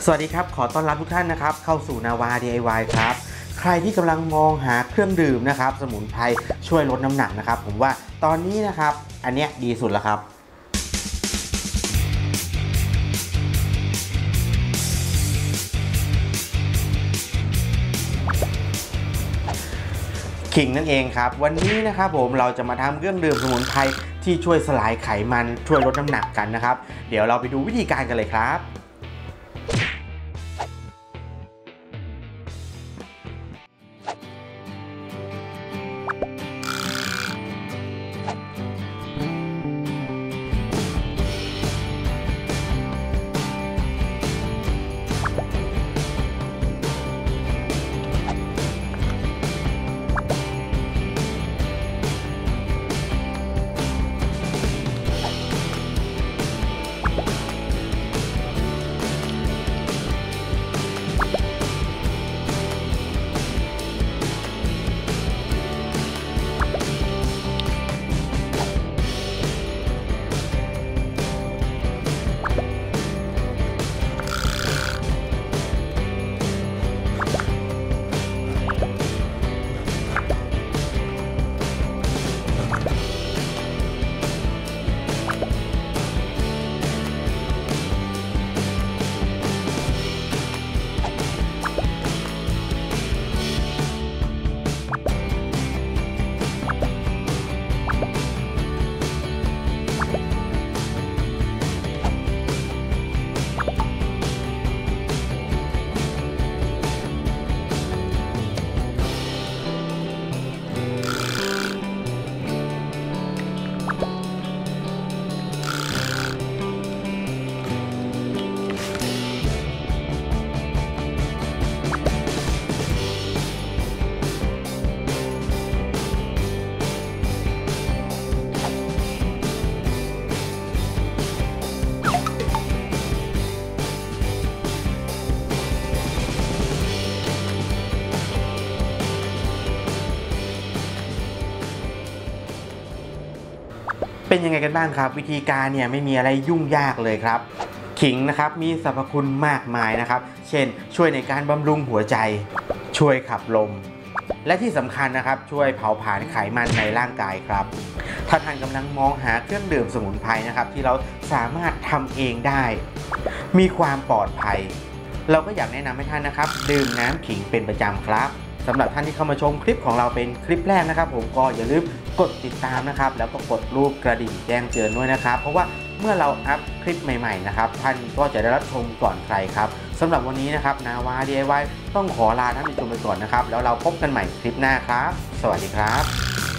สวัสดีครับขอต้อนรับทุกท่านนะครับเข้าสู่นาวา DIY ครับใครที่กำลังมองหาเครื่องดื่มนะครับสมุนไพรช่วยลดน้ำหนักนะครับผมว่าตอนนี้นะครับอันเนี้ยดีสุดแล้วครับขิงนั่นเองครับวันนี้นะครับผมเราจะมาทำเครื่องดื่มสมุนไพรที่ช่วยสลายไขมันช่วยลดน้ำหนักกันนะครับเดี๋ยวเราไปดูวิธีการกันเลยครับเป็นยังไงกันบ้างครับวิธีการเนี่ยไม่มีอะไรยุ่งยากเลยครับขิงนะครับมีสรรพคุณมากมายนะครับเช่นช่วยในการบำรุงหัวใจช่วยขับลมและที่สำคัญนะครับช่วยเผาผลาญไขมันในร่างกายครับถ้าท่านกำลังมองหาเครื่องดื่มสมุนไพรนะครับที่เราสามารถทำเองได้มีความปลอดภัยเราก็อยากแนะนำให้ท่านนะครับดื่มน้ำขิงเป็นประจำครับสำหรับท่านที่เข้ามาชมคลิปของเราเป็นคลิปแรกนะครับผมก็อย่าลืมกดติดตามนะครับแล้วก็กดรูปกระดิ่งแจ้งเตือนด้วยนะครับเพราะว่าเมื่อเราอัพคลิปใหม่ๆนะครับท่านก็จะได้รับชมก่อนใครครับสำหรับวันนี้นะครับนาวา DIY ต้องขอลาท่านผู้ชมไปก่อนนะครับแล้วเราพบกันใหม่คลิปหน้าครับสวัสดีครับ